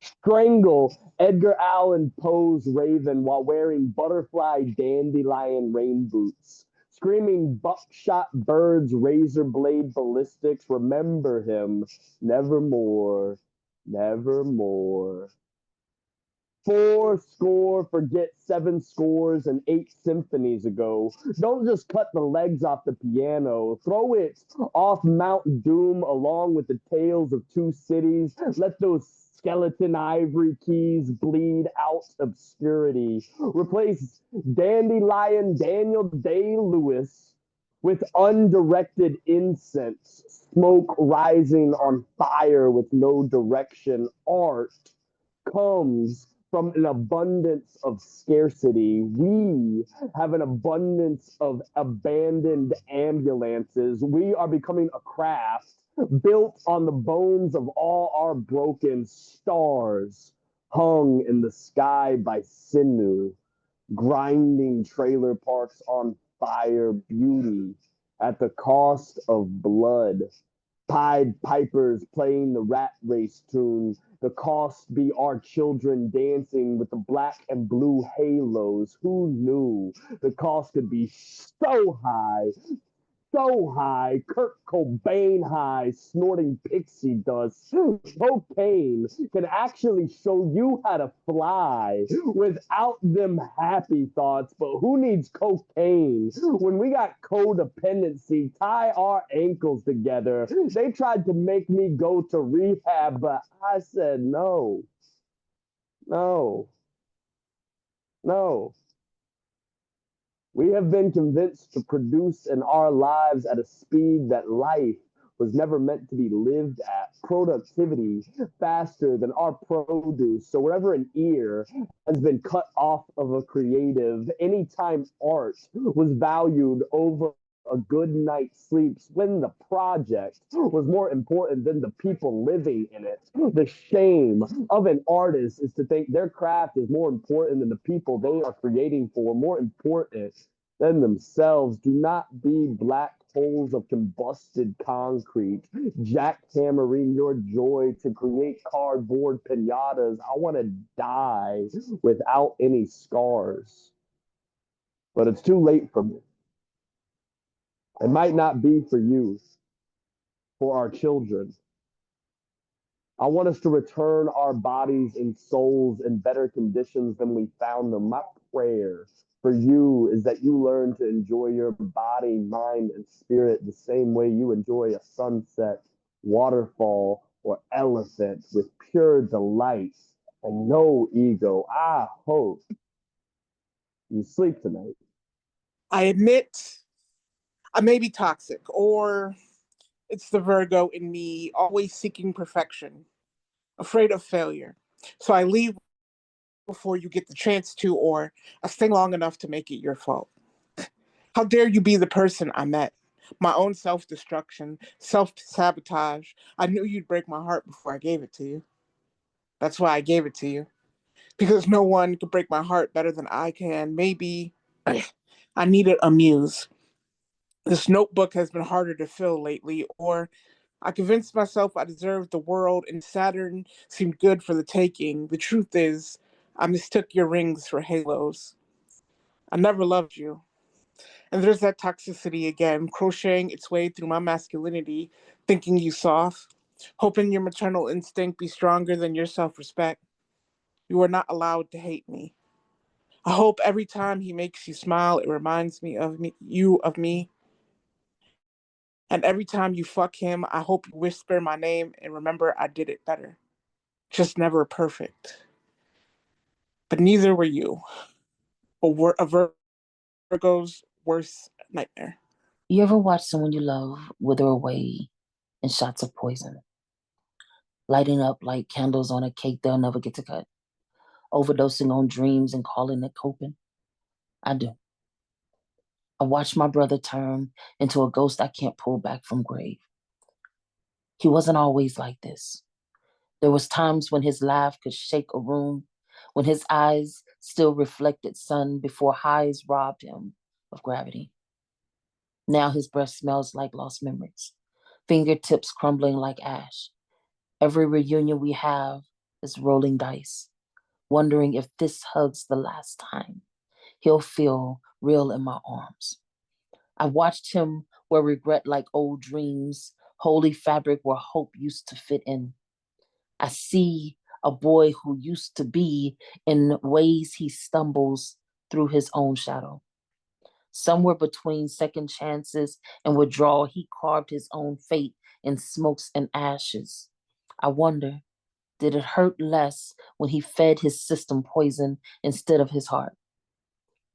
Strangle Edgar Allan Poe's Raven while wearing butterfly dandelion rain boots. Screaming buckshot birds, razor blade ballistics. Remember him, nevermore, nevermore. 4 forget 7 scores and 8 symphonies ago. Don't just cut the legs off the piano. Throw it off Mount Doom along with the tales of 2 cities. Let those skeleton ivory keys bleed out obscurity. Replace Dandelion Daniel Day-Lewis with undirected incense. Smoke rising on fire with no direction. Art comes from an abundance of scarcity. We have an abundance of abandoned ambulances. We are becoming a craft built on the bones of all our broken stars, hung in the sky by sinew, grinding trailer parks on fire, beauty at the cost of blood. Pied Pipers playing the rat race tune. The cost be our children dancing with the black and blue halos. Who knew the cost could be so high? So high, Kurt Cobain high, snorting pixie dust. Cocaine can actually show you how to fly without them happy thoughts. But who needs cocaine when we got codependency? Tie our ankles together. They tried to make me go to rehab, but I said no. No. No. We have been convinced to produce in our lives at a speed that life was never meant to be lived at. Productivity faster than our produce. So wherever an ear has been cut off of a creative, anytime art was valued over a good night's sleep, when the project was more important than the people living in it. The shame of an artist is to think their craft is more important than the people they are creating for, more important than themselves. Do not be black holes of combusted concrete, jackhammering your joy to create cardboard pinatas. I want to die without any scars, but it's too late for me. It might not be for you, for our children. I want us to return our bodies and souls in better conditions than we found them. My prayer for you is that you learn to enjoy your body, mind, and spirit the same way you enjoy a sunset waterfall, or elephant with pure delight and no ego. I hope you sleep tonight. I admit I may be toxic, or it's the Virgo in me always seeking perfection, afraid of failure. So I leave before you get the chance to, or I stay long enough to make it your fault. How dare you be the person I met? My own self destruction, self sabotage. I knew you'd break my heart before I gave it to you. That's why I gave it to you. Because no one could break my heart better than I can. Maybe I needed a muse. This notebook has been harder to fill lately, or I convinced myself I deserved the world and Saturn seemed good for the taking. The truth is, I mistook your rings for halos. I never loved you. And there's that toxicity again, crocheting its way through my masculinity, thinking you soft, hoping your maternal instinct be stronger than your self respect. You are not allowed to hate me. I hope every time he makes you smile, it reminds you of me. And every time you fuck him, I hope you whisper my name and remember I did it better. Just never perfect. But neither were you. A Virgo's worst nightmare. You ever watch someone you love wither away in shots of poison, lighting up like candles on a cake they'll never get to cut, overdosing on dreams and calling it coping? I do. I watched my brother turn into a ghost I can't pull back from grave. He wasn't always like this. There was times when his laugh could shake a room, when his eyes still reflected sun before highs robbed him of gravity. Now his breath smells like lost memories, fingertips crumbling like ash. Every reunion we have is rolling dice, wondering if this hug's the last time he'll feel real in my arms. I watched him wear regret like old dreams, holy fabric where hope used to fit in. I see a boy who used to be in ways he stumbles through his own shadow. Somewhere between second chances and withdrawal, he carved his own fate in smokes and ashes. I wonder, did it hurt less when he fed his system poison instead of his heart?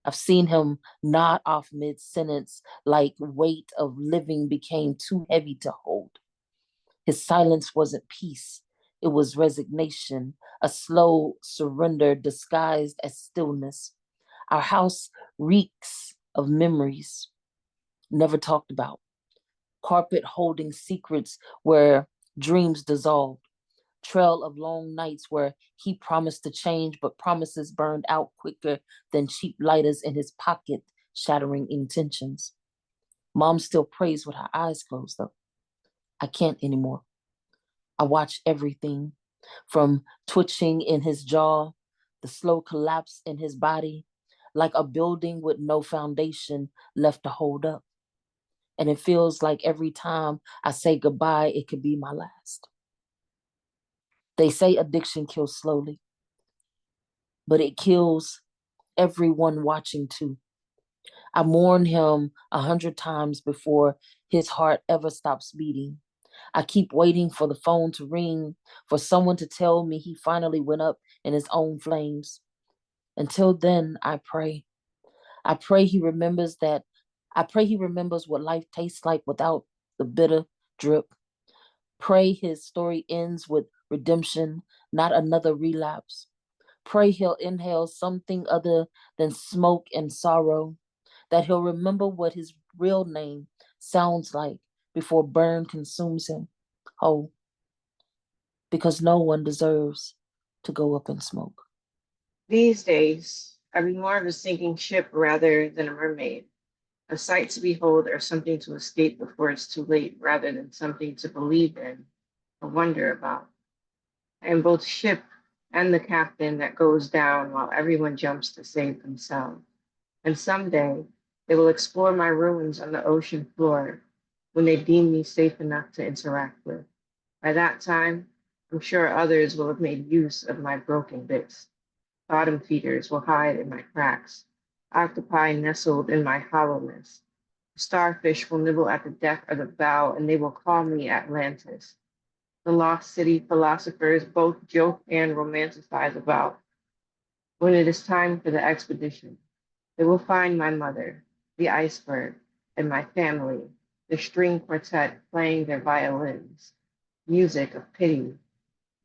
I've seen him nod off mid-sentence like weight of living became too heavy to hold. His silence wasn't peace. It was resignation, a slow surrender disguised as stillness. Our house reeks of memories never talked about. Carpet holding secrets where dreams dissolved. Trail of long nights where he promised to change, but promises burned out quicker than cheap lighters in his pocket, shattering intentions. Mom still prays with her eyes closed, though. I can't anymore. I watch everything from twitching in his jaw, the slow collapse in his body, like a building with no foundation left to hold up. And it feels like every time I say goodbye, it could be my last. They say addiction kills slowly, but it kills everyone watching too. I mourn him 100 times before his heart ever stops beating. I keep waiting for the phone to ring, for someone to tell me he finally went up in his own flames. Until then, I pray. I pray he remembers that. I pray he remembers what life tastes like without the bitter drip. Pray his story ends with redemption, not another relapse. Pray he'll inhale something other than smoke and sorrow, that he'll remember what his real name sounds like before burn consumes him whole. Because no one deserves to go up in smoke. These days, I'd be more of a sinking ship rather than a mermaid, a sight to behold or something to escape before it's too late rather than something to believe in or wonder about. I am both ship and the captain that goes down while everyone jumps to save themselves. And someday, they will explore my ruins on the ocean floor when they deem me safe enough to interact with. By that time, I'm sure others will have made use of my broken bits. Bottom feeders will hide in my cracks, octopi nestled in my hollowness. Starfish will nibble at the deck or the bow, and they will call me Atlantis, the lost city philosophers both joke and romanticize about. When it is time for the expedition, they will find my mother, the iceberg, and my family, the string quartet playing their violins, music of pity,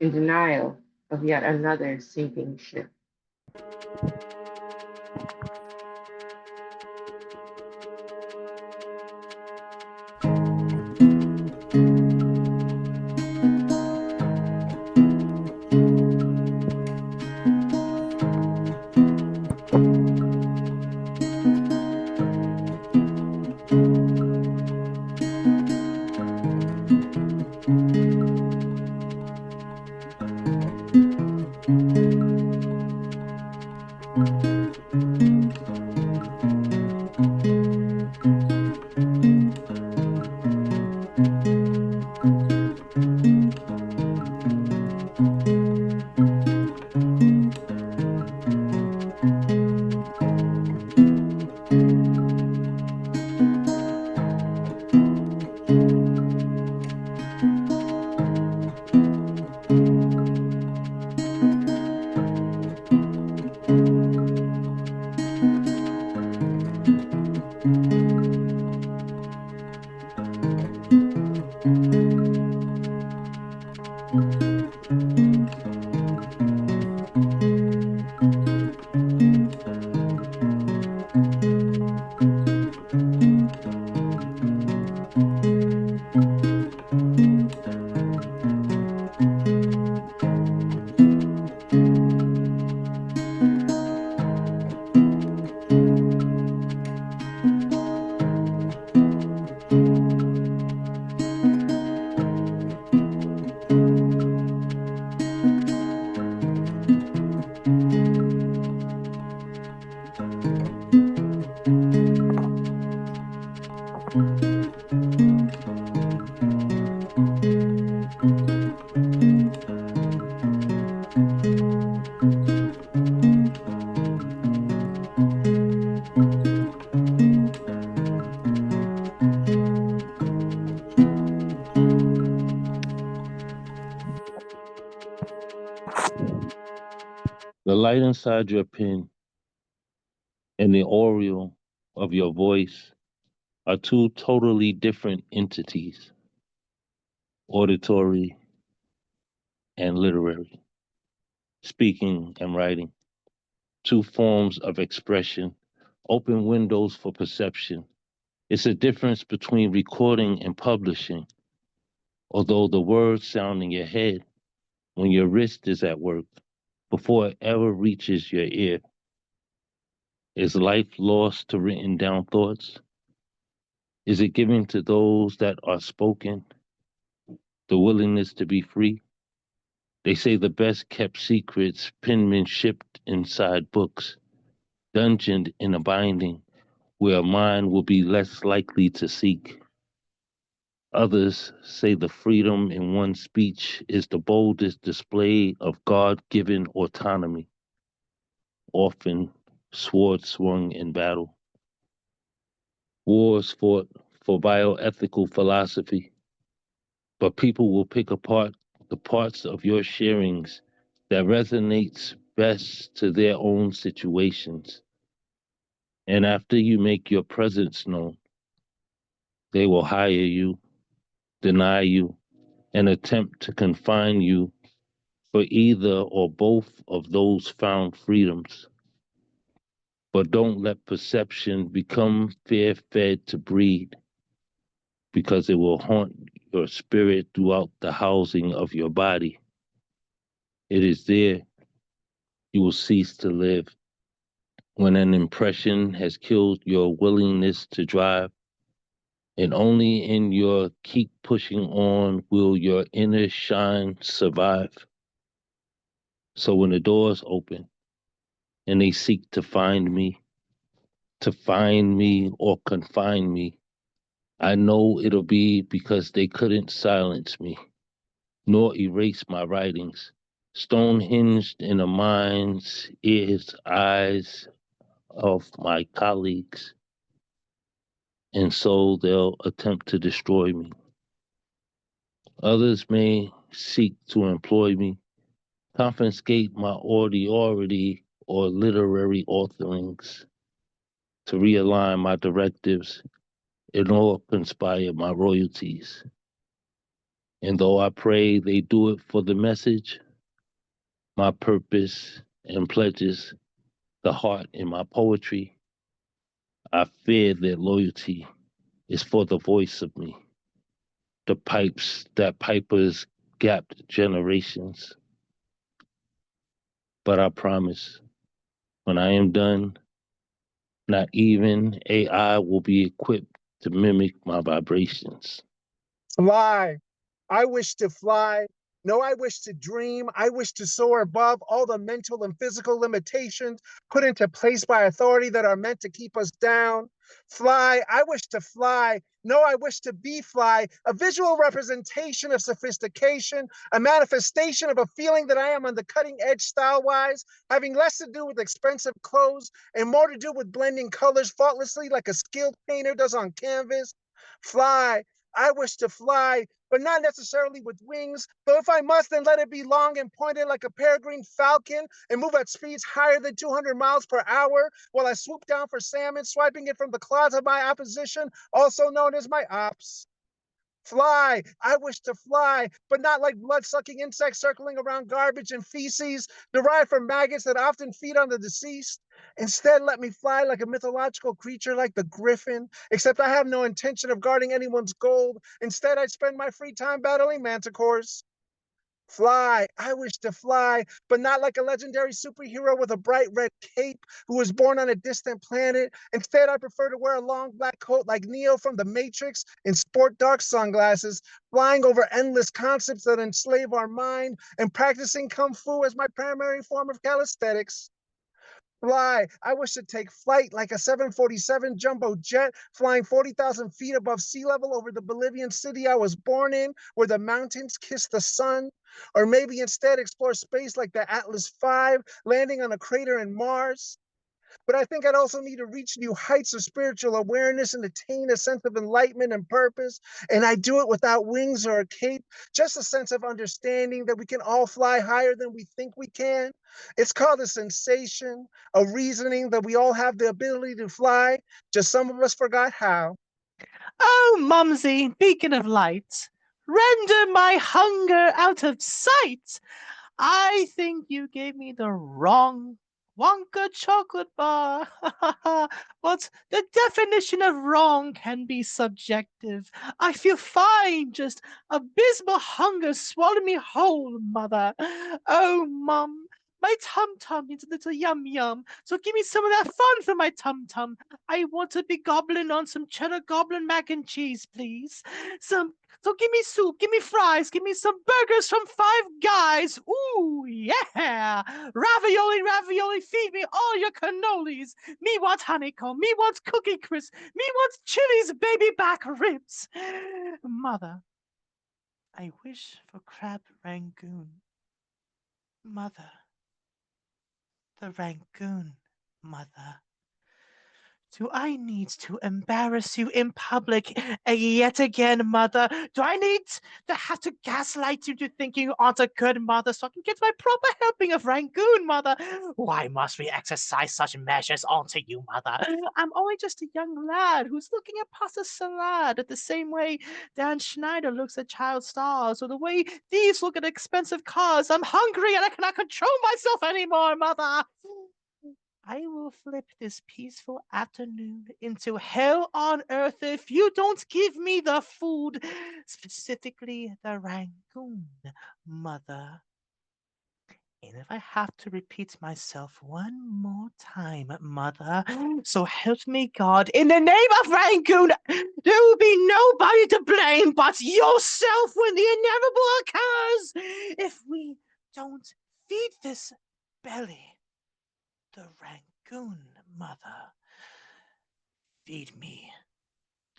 in denial of yet another sinking ship. The light inside your pen and the aureole of your voice are two totally different entities, auditory and literary, speaking and writing, two forms of expression, open windows for perception. It's a difference between recording and publishing, although the words sound in your head when your wrist is at work before it ever reaches your ear. Is life lost to written down thoughts? Is it given to those that are spoken, the willingness to be free? They say the best kept secrets, penmanshiped inside books, dungeoned in a binding, where a mind will be less likely to seek. Others say the freedom in one's speech is the boldest display of God-given autonomy, often sword swung in battle. Wars fought for bioethical philosophy, but people will pick apart the parts of your sharings that resonates best to their own situations. And after you make your presence known, they will hire you, deny you, and attempt to confine you for either or both of those found freedoms. But don't let perception become fear-fed to breed, because it will haunt your spirit throughout the housing of your body. It is there you will cease to live. When an impression has killed your willingness to drive, and only in your keep pushing on will your inner shine survive. So when the doors open and they seek to find me or confine me, I know it'll be because they couldn't silence me, nor erase my writings, stone hinged in the minds, ears, eyes of my colleagues. And so they'll attempt to destroy me. Others may seek to employ me, confiscate my authority or literary authorings, to realign my directives, and all conspire my royalties. And though I pray they do it for the message, my purpose and pledges, the heart in my poetry, I fear their loyalty is for the voice of me, the pipes that pipers gapped generations. But I promise, when I am done, not even AI will be equipped to mimic my vibrations. Fly. I wish to fly. No, I wish to dream. I wish to soar above all the mental and physical limitations put into place by authority that are meant to keep us down. Fly. I wish to fly. No, I wish to be fly, a visual representation of sophistication, a manifestation of a feeling that I am on the cutting edge style-wise, having less to do with expensive clothes and more to do with blending colors faultlessly like a skilled painter does on canvas. Fly. I wish to fly, but not necessarily with wings. Though if I must, then let it be long and pointed like a peregrine falcon and move at speeds higher than 200 miles per hour while I swoop down for salmon, swiping it from the claws of my opposition, also known as my ops. Fly. I wish to fly, but not like blood-sucking insects circling around garbage and feces derived from maggots that often feed on the deceased. Instead, let me fly like a mythological creature like the griffin, except I have no intention of guarding anyone's gold. Instead, I'd spend my free time battling manticores. Fly. I wish to fly, but not like a legendary superhero with a bright red cape who was born on a distant planet. Instead, I prefer to wear a long black coat like Neo from The Matrix and sport dark sunglasses, flying over endless concepts that enslave our mind and practicing Kung Fu as my primary form of calisthenics. Fly. I wish to take flight like a 747 jumbo jet, flying 40,000 feet above sea level over the Bolivian city I was born in, where the mountains kiss the sun. Or maybe instead explore space like the Atlas V, landing on a crater in Mars. But I think I'd also need to reach new heights of spiritual awareness and attain a sense of enlightenment and purpose. And I do it without wings or a cape, just a sense of understanding that we can all fly higher than we think we can. It's called a sensation, a reasoning that we all have the ability to fly, just some of us forgot how. Oh, Mumsy, beacon of light, render my hunger out of sight. I think you gave me the wrong Wonka chocolate bar. But the definition of wrong can be subjective. I feel fine, just abysmal hunger swallowed me whole, mother. Oh, Mum, my tum-tum needs a little yum-yum, so give me some of that fun for my tum-tum. I want to be gobbling on some cheddar goblin mac and cheese, please. So give me soup, give me fries, give me some burgers from Five Guys. Ooh, yeah. Ravioli, ravioli, feed me all your cannolis. Me wants honeycomb, me wants cookie crisp, me wants Chili's baby back ribs. Mother, I wish for crab rangoon. Mother, the rangoon, mother. Do I need to embarrass you in public yet again, mother? Do I need to have to gaslight you to think you aren't a good mother so I can get my proper helping of Rangoon, mother? Why must we exercise such measures onto you, mother? I'm only just a young lad who's looking at pasta salad the same way Dan Schneider looks at child stars or the way thieves look at expensive cars. I'm hungry and I cannot control myself anymore, mother. I will flip this peaceful afternoon into hell on earth if you don't give me the food, specifically the Rangoon, mother. And if I have to repeat myself one more time, mother, so help me God, in the name of Rangoon, there will be nobody to blame but yourself when the inevitable occurs. If we don't feed this belly, the Rangoon, mother. Feed me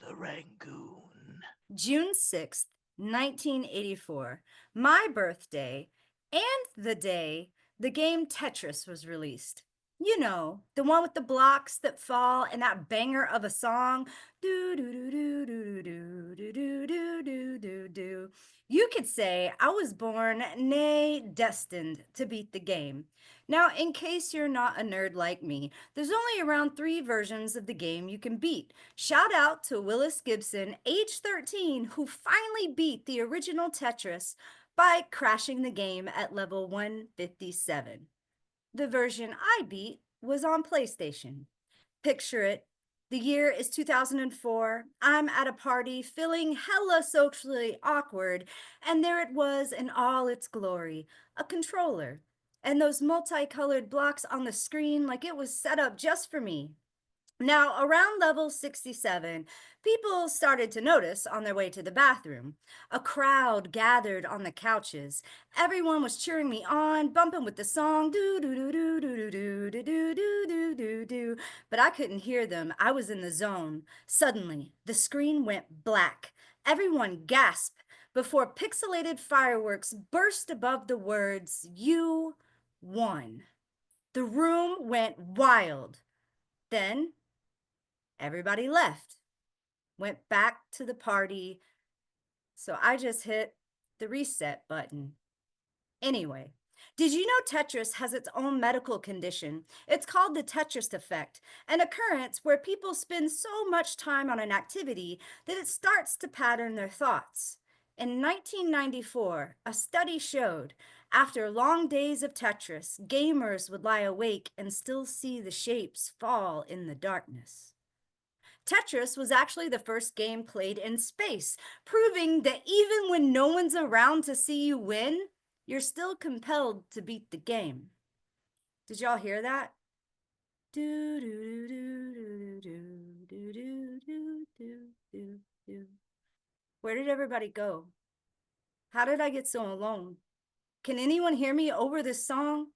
the Rangoon. June 6th, 1984, my birthday and the day the game Tetris was released. You know, the one with the blocks that fall and that banger of a song. Do do do do do do do do do do do do. You could say I was born, nay, destined to beat the game. Now, in case you're not a nerd like me, there's only around 3 versions of the game you can beat. Shout out to Willis Gibson, age 13, who finally beat the original Tetris by crashing the game at level 157. The version I beat was on PlayStation. Picture it. The year is 2004. I'm at a party feeling hella socially awkward, and there it was in all its glory, a controller, and those multicolored blocks on the screen like it was set up just for me. Now, around level 67, people started to notice on their way to the bathroom. A crowd gathered on the couches. Everyone was cheering me on, bumping with the song, do do do do do do do do do do do do. But I couldn't hear them. I was in the zone. Suddenly, the screen went black. Everyone gasped before pixelated fireworks burst above the words, "You won." The room went wild. Then everybody left, went back to the party. So I just hit the reset button. Anyway, did you know Tetris has its own medical condition? It's called the Tetris effect, an occurrence where people spend so much time on an activity that it starts to pattern their thoughts. In 1994, a study showed after long days of Tetris, gamers would lie awake and still see the shapes fall in the darkness. Tetris was actually the first game played in space, proving that even when no one's around to see you win, you're still compelled to beat the game. Did y'all hear that? Do do do do do do do do do do do. Where did everybody go? How did I get so alone? Can anyone hear me over this song?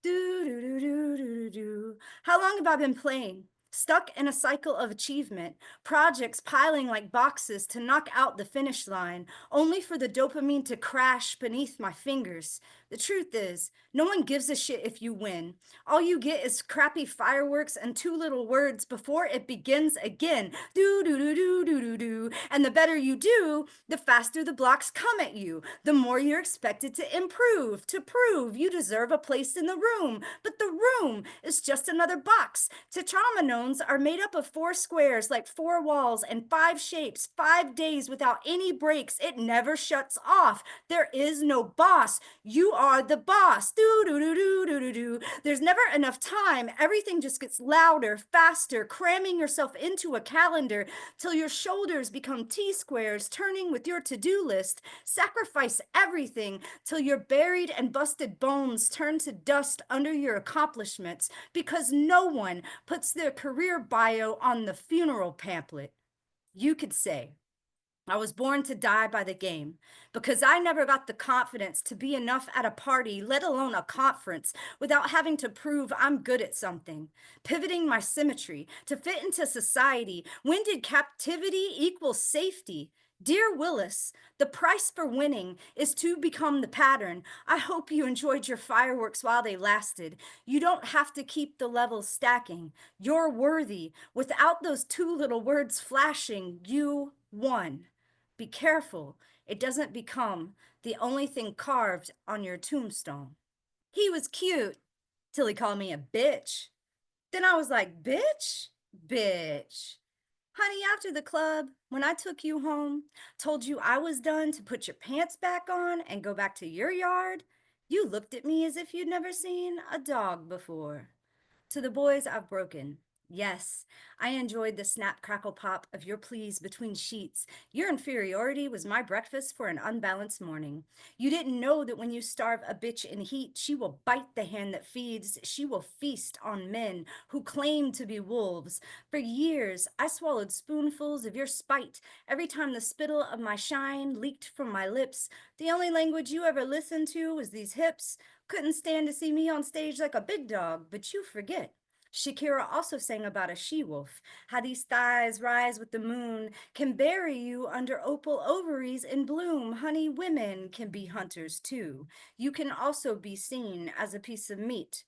Do do do do do do. How long have I been playing? Stuck in a cycle of achievement, projects piling like boxes to knock out the finish line, only for the dopamine to crash beneath my fingers. The truth is, no one gives a shit if you win. All you get is crappy fireworks and 2 little words before it begins again. Do do do do do do do. And the better you do, the faster the blocks come at you. The more you're expected to improve, to prove you deserve a place in the room. But the room is just another box. Tetrominoes are made up of 4 squares, like 4 walls, and 5 shapes, 5 days without any breaks. It never shuts off. There is no boss. You are the boss. Do do do do do do do. There's never enough time. Everything just gets louder, faster, cramming yourself into a calendar till your shoulders become T-squares, turning with your to-do list. Sacrifice everything till your buried and busted bones turn to dust under your accomplishments, because no one puts their career bio on the funeral pamphlet. You could say, I was born to die by the game, because I never got the confidence to be enough at a party, let alone a conference, without having to prove I'm good at something. Pivoting my symmetry to fit into society. When did captivity equal safety? Dear Willis, the price for winning is to become the pattern. I hope you enjoyed your fireworks while they lasted. You don't have to keep the levels stacking. You're worthy. Without those 2 little words flashing, you won. Be careful it doesn't become the only thing carved on your tombstone. He was cute till he called me a bitch. Then I was like, bitch? Bitch. Honey, after the club, when I took you home, told you I was done to put your pants back on and go back to your yard, you looked at me as if you'd never seen a dog before. To the boys I've broken, yes, I enjoyed the snap crackle pop of your pleas between sheets. Your inferiority was my breakfast for an unbalanced morning. You didn't know that when you starve a bitch in heat, she will bite the hand that feeds. She will feast on men who claim to be wolves. For years, I swallowed spoonfuls of your spite every time the spittle of my shine leaked from my lips. The only language you ever listened to was these hips. Couldn't stand to see me on stage like a big dog, but you forget. Shakira also sang about a she-wolf, how these thighs rise with the moon, can bury you under opal ovaries in bloom. Honey, women can be hunters too. You can also be seen as a piece of meat,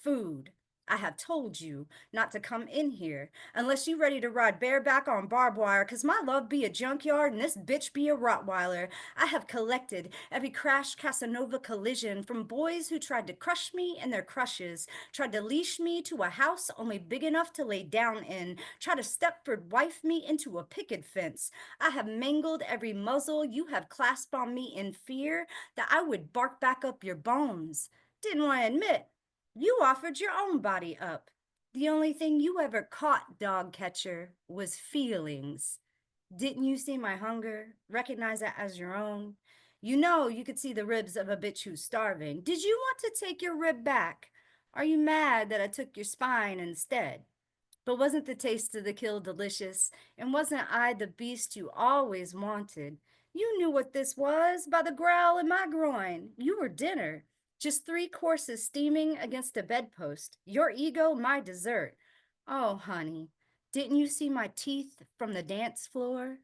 food. I have told you not to come in here unless you ready to ride bareback on barbed wire, cause my love be a junkyard and this bitch be a Rottweiler. I have collected every crash Casanova collision from boys who tried to crush me in their crushes, tried to leash me to a house only big enough to lay down in, tried to Stepford wife me into a picket fence. I have mangled every muzzle you have clasped on me in fear that I would bark back up your bones. Didn't want to admit, you offered your own body up. The only thing you ever caught, dog catcher, was feelings. Didn't you see my hunger? Recognize that as your own? You know you could see the ribs of a bitch who's starving. Did you want to take your rib back? Are you mad that I took your spine instead? But wasn't the taste of the kill delicious? And wasn't I the beast you always wanted? You knew what this was by the growl in my groin. You were dinner. Just 3 courses steaming against a bedpost. Your ego, my dessert. Oh, honey, didn't you see my teeth from the dance floor?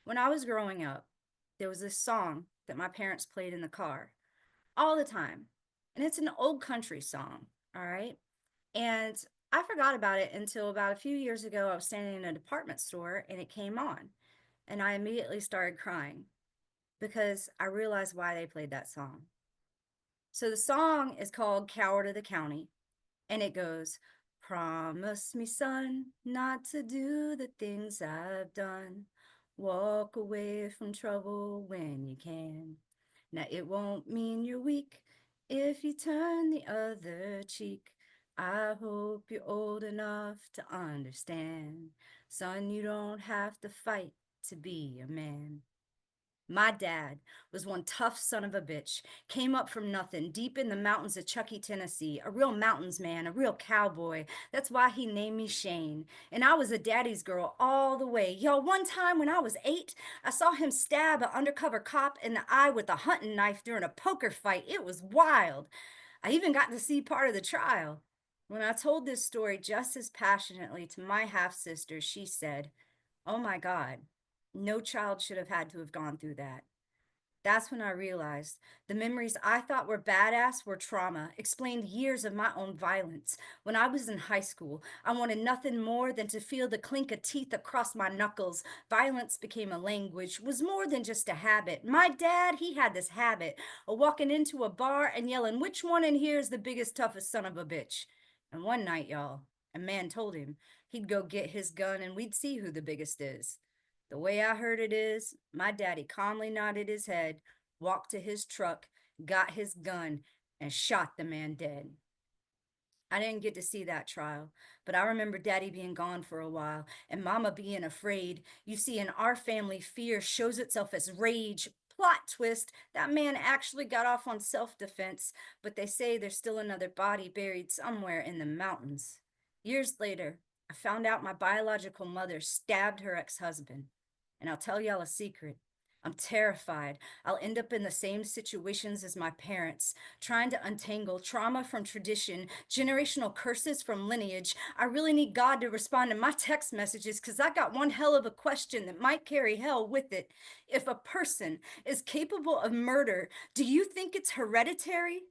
When I was growing up, there was this song that my parents played in the car all the time. And it's an old country song, all right? And I forgot about it until about a few years ago. I was standing in a department store and it came on. And I immediately started crying because I realized why they played that song. So the song is called Coward of the County, and it goes, promise me, son, not to do the things I've done. Walk away from trouble when you can. Now it won't mean you're weak if you turn the other cheek. I hope you're old enough to understand. Son, you don't have to fight to be a man. My dad was one tough son of a bitch, came up from nothing, deep in the mountains of Chucky, Tennessee, a real mountains man, a real cowboy. That's why he named me Shane. And I was a daddy's girl all the way. Yo, one time when I was 8, I saw him stab an undercover cop in the eye with a hunting knife during a poker fight. It was wild. I even got to see part of the trial. When I told this story just as passionately to my half-sister, she said, oh my God, no child should have had to have gone through that. That's when I realized the memories I thought were badass were trauma, explained years of my own violence. When I was in high school, I wanted nothing more than to feel the clink of teeth across my knuckles. Violence became a language, was more than just a habit. My dad, he had this habit of walking into a bar and yelling, which one in here is the biggest, toughest son of a bitch? And one night, y'all, a man told him he'd go get his gun and we'd see who the biggest is. The way I heard it is, my daddy calmly nodded his head, walked to his truck, got his gun, and shot the man dead. I didn't get to see that trial, but I remember daddy being gone for a while and mama being afraid. You see, in our family, fear shows itself as rage. Plot twist, that man actually got off on self-defense, but they say there's still another body buried somewhere in the mountains. Years later, I found out my biological mother stabbed her ex-husband. And I'll tell y'all a secret. I'm terrified I'll end up in the same situations as my parents, trying to untangle trauma from tradition, generational curses from lineage. I really need God to respond to my text messages because I got one hell of a question that might carry hell with it. If a person is capable of murder, do you think it's hereditary?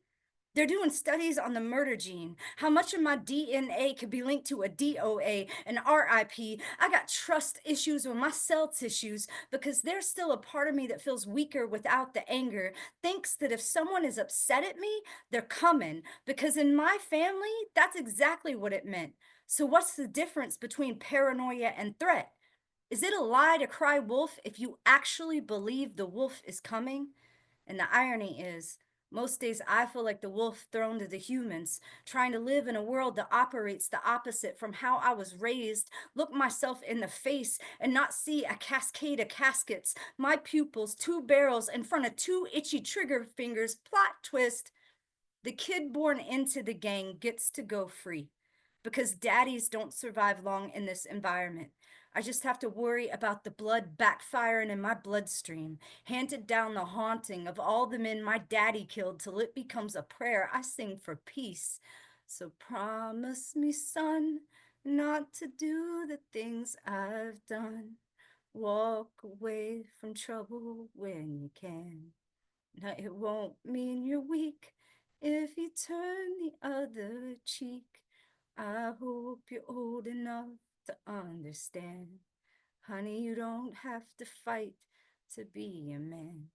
They're doing studies on the murder gene. How much of my DNA could be linked to a DOA, an RIP. I got trust issues with my cell tissues because there's still a part of me that feels weaker without the anger. Thinks that if someone is upset at me, they're coming. Because in my family, that's exactly what it meant. So what's the difference between paranoia and threat? Is it a lie to cry wolf if you actually believe the wolf is coming? And the irony is, most days I feel like the wolf thrown to the humans, trying to live in a world that operates the opposite from how I was raised, look myself in the face and not see a cascade of caskets, my pupils, 2 barrels in front of 2 itchy trigger fingers. Plot twist, the kid born into the gang gets to go free because daddies don't survive long in this environment. I just have to worry about the blood backfiring in my bloodstream, handed down the haunting of all the men my daddy killed till it becomes a prayer I sing for peace. So promise me, son, not to do the things I've done. Walk away from trouble when you can. Now it won't mean you're weak if you turn the other cheek. I hope you're old enough to understand. Honey, you don't have to fight to be a man.